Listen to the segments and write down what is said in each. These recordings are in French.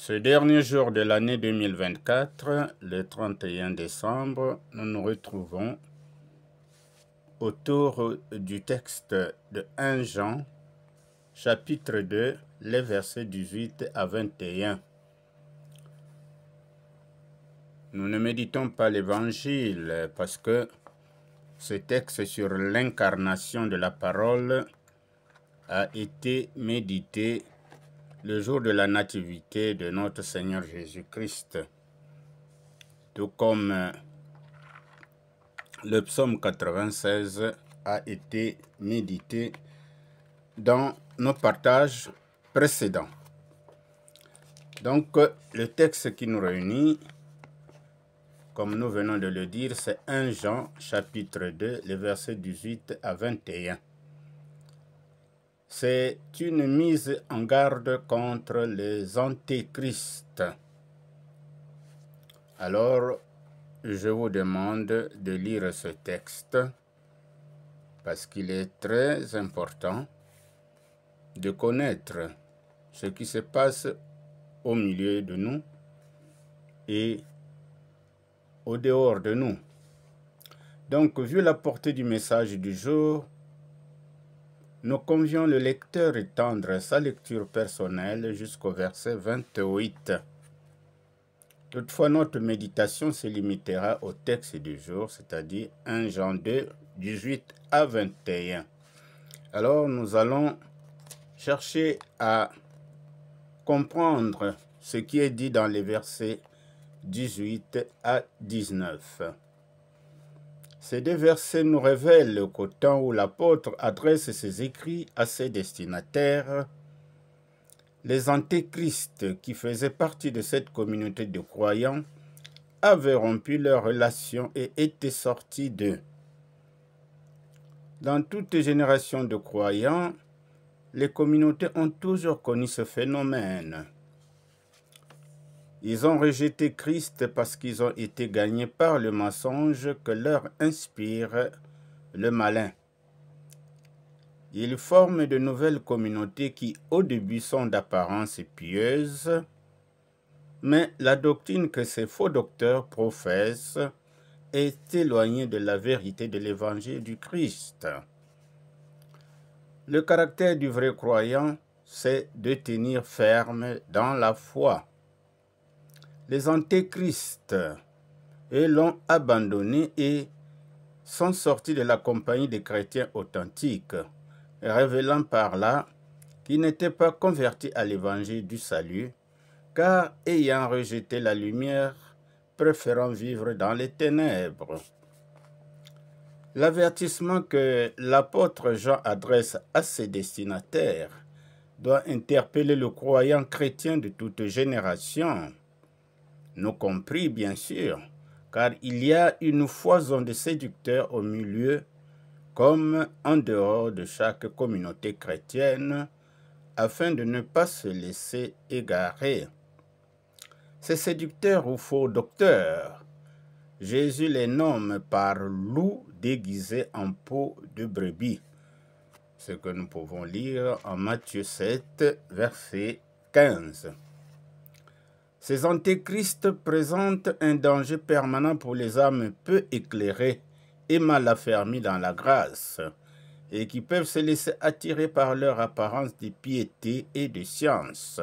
Ce dernier jour de l'année 2024, le 31 décembre, nous nous retrouvons autour du texte de 1 Jean, chapitre 2, les versets 18 à 21. Nous ne méditons pas l'Évangile parce que ce texte sur l'incarnation de la parole a été médité le jour de la nativité de notre Seigneur Jésus-Christ. Tout comme le psaume 96 a été médité dans nos partages précédents. Donc, le texte qui nous réunit, comme nous venons de le dire, c'est 1 Jean, chapitre 2, les versets 18 à 21. C'est une mise en garde contre les antéchrists. Alors, je vous demande de lire ce texte parce qu'il est très important de connaître ce qui se passe au milieu de nous et au dehors de nous. Donc, vu la portée du message du jour, nous convions le lecteur étendre sa lecture personnelle jusqu'au verset 28. Toutefois, notre méditation se limitera au texte du jour, c'est-à-dire 1 Jean 2, 18 à 21. Alors, nous allons chercher à comprendre ce qui est dit dans les versets 18 à 19. Ces deux versets nous révèlent qu'au temps où l'apôtre adresse ses écrits à ses destinataires, les antéchrists qui faisaient partie de cette communauté de croyants avaient rompu leurs relations et étaient sortis d'eux. Dans toute génération de croyants, les communautés ont toujours connu ce phénomène. Ils ont rejeté Christ parce qu'ils ont été gagnés par le mensonge que leur inspire le malin. Ils forment de nouvelles communautés qui, au début, sont d'apparence pieuse, mais la doctrine que ces faux docteurs professent est éloignée de la vérité de l'évangile du Christ. Le caractère du vrai croyant, c'est de tenir ferme dans la foi. Les antéchrists, eux, l'ont abandonné et sont sortis de la compagnie des chrétiens authentiques, révélant par là qu'ils n'étaient pas convertis à l'évangile du salut, car ayant rejeté la lumière, préférant vivre dans les ténèbres. L'avertissement que l'apôtre Jean adresse à ses destinataires doit interpeller le croyant chrétien de toute génération, nous compris bien sûr, car il y a une foison de séducteurs au milieu comme en dehors de chaque communauté chrétienne, afin de ne pas se laisser égarer. Ces séducteurs ou faux docteurs, Jésus les nomme par loups déguisés en peau de brebis, ce que nous pouvons lire en Matthieu 7, verset 15. Ces antéchrists présentent un danger permanent pour les âmes peu éclairées et mal affermis dans la grâce, et qui peuvent se laisser attirer par leur apparence de piété et de science,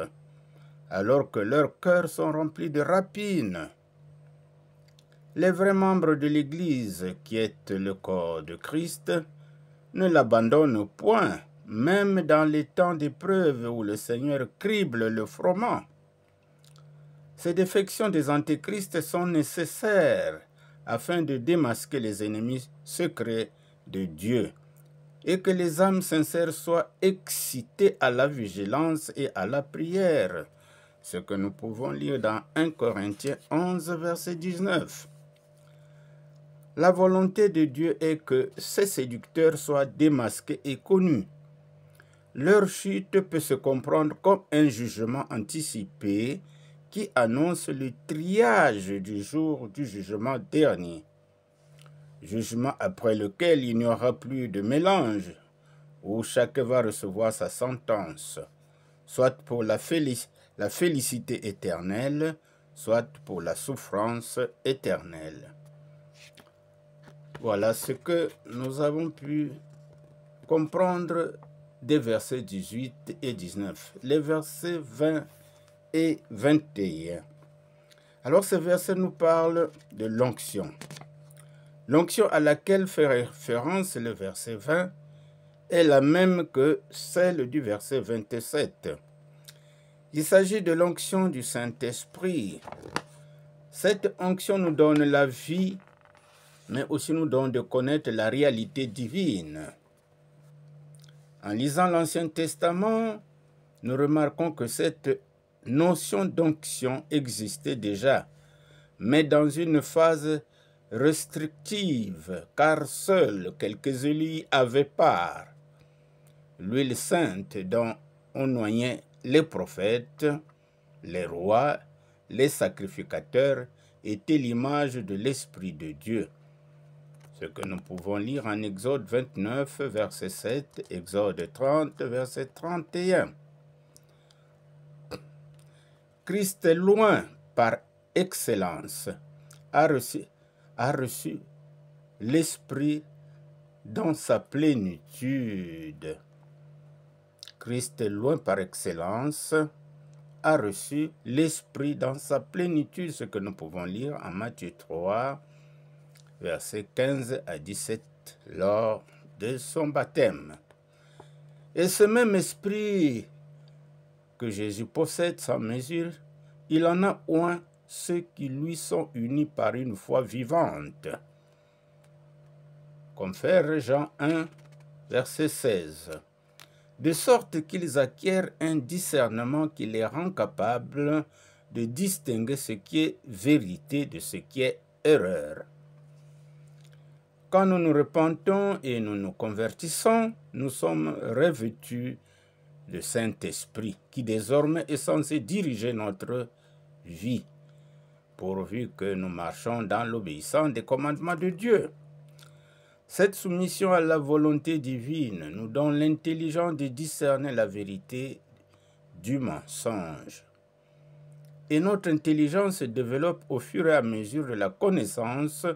alors que leurs cœurs sont remplis de rapines. Les vrais membres de l'Église, qui est le corps de Christ, ne l'abandonnent point, même dans les temps d'épreuve où le Seigneur crible le froment. Ces défections des antéchrists sont nécessaires afin de démasquer les ennemis secrets de Dieu et que les âmes sincères soient excitées à la vigilance et à la prière, ce que nous pouvons lire dans 1 Corinthiens 11, verset 19. La volonté de Dieu est que ces séducteurs soient démasqués et connus. Leur chute peut se comprendre comme un jugement anticipé qui annonce le triage du jour du jugement dernier. Jugement après lequel il n'y aura plus de mélange, où chacun va recevoir sa sentence, soit pour la la félicité éternelle, soit pour la souffrance éternelle. Voilà ce que nous avons pu comprendre des versets 18 et 19. Les versets 20 et 21. Alors ces versets nous parlent de l'onction. L'onction à laquelle fait référence le verset 20 est la même que celle du verset 27. Il s'agit de l'onction du Saint-Esprit. Cette onction nous donne la vie, mais aussi nous donne de connaître la réalité divine. En lisant l'Ancien Testament, nous remarquons que cette notion d'onction existait déjà, mais dans une phase restrictive, car seuls quelques élus avaient part. L'huile sainte dont on noyait les prophètes, les rois, les sacrificateurs était l'image de l'Esprit de Dieu. Ce que nous pouvons lire en Exode 29, verset 7, Exode 30, verset 31. Christ est loin par excellence, a reçu l'Esprit dans sa plénitude. Christ est loin par excellence, a reçu l'Esprit dans sa plénitude, ce que nous pouvons lire en Matthieu 3, versets 15 à 17, lors de son baptême. Et ce même Esprit que Jésus possède sans mesure, il en a oint ceux qui lui sont unis par une foi vivante. Confère Jean 1, verset 16. De sorte qu'ils acquièrent un discernement qui les rend capables de distinguer ce qui est vérité de ce qui est erreur. Quand nous nous repentons et nous nous convertissons, nous sommes revêtus du Saint-Esprit, qui désormais est censé diriger notre vie, pourvu que nous marchons dans l'obéissance des commandements de Dieu. Cette soumission à la volonté divine nous donne l'intelligence de discerner la vérité du mensonge. Et notre intelligence se développe au fur et à mesure de la connaissance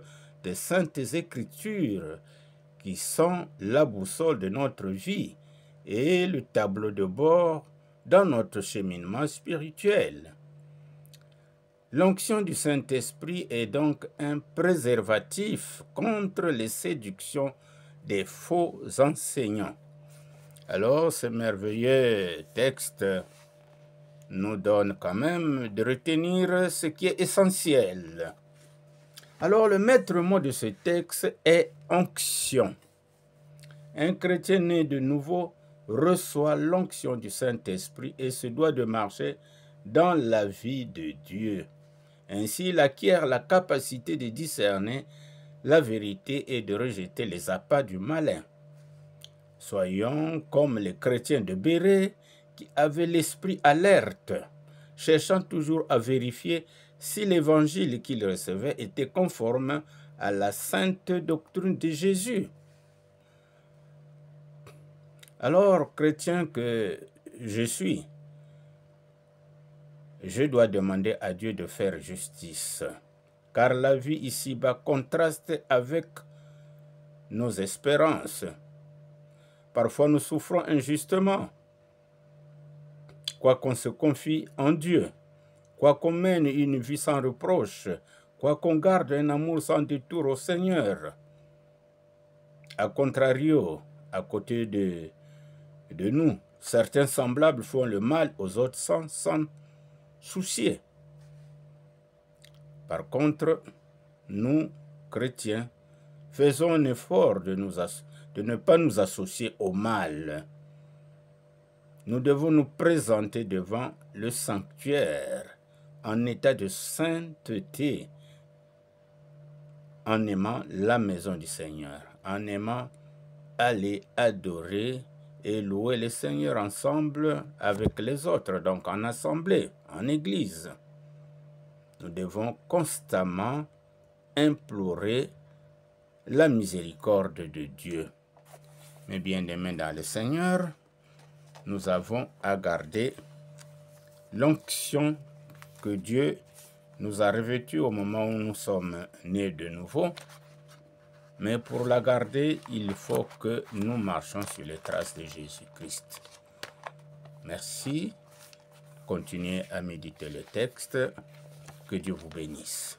des saintes Écritures, qui sont la boussole de notre vie et le tableau de bord dans notre cheminement spirituel. L'onction du Saint-Esprit est donc un préservatif contre les séductions des faux enseignants. Alors, ce merveilleux texte nous donne quand même de retenir ce qui est essentiel. Alors, le maître mot de ce texte est onction. Un chrétien né de nouveau reçoit l'onction du Saint-Esprit et se doit de marcher dans la vie de Dieu. Ainsi, il acquiert la capacité de discerner la vérité et de rejeter les appâts du malin. Soyons comme les chrétiens de Bérée qui avaient l'esprit alerte, cherchant toujours à vérifier si l'évangile qu'ils recevaient était conforme à la sainte doctrine de Jésus. Alors, chrétien que je suis, je dois demander à Dieu de faire justice, car la vie ici-bas contraste avec nos espérances. Parfois, nous souffrons injustement, quoiqu'on se confie en Dieu, quoiqu'on mène une vie sans reproche, quoiqu'on garde un amour sans détour au Seigneur. A contrario, à côté de nous, certains semblables font le mal aux autres sans soucier. Par contre, nous, chrétiens, faisons un effort de ne pas nous associer au mal. Nous devons nous présenter devant le sanctuaire en état de sainteté, en aimant la maison du Seigneur, en aimant aller adorer et louer le Seigneur ensemble avec les autres, donc en assemblée, en église. Nous devons constamment implorer la miséricorde de Dieu. Mes bien-aimés dans le Seigneur, nous avons à garder l'onction que Dieu nous a revêtue au moment où nous sommes nés de nouveau. Mais pour la garder, il faut que nous marchions sur les traces de Jésus-Christ. Merci. Continuez à méditer le texte. Que Dieu vous bénisse.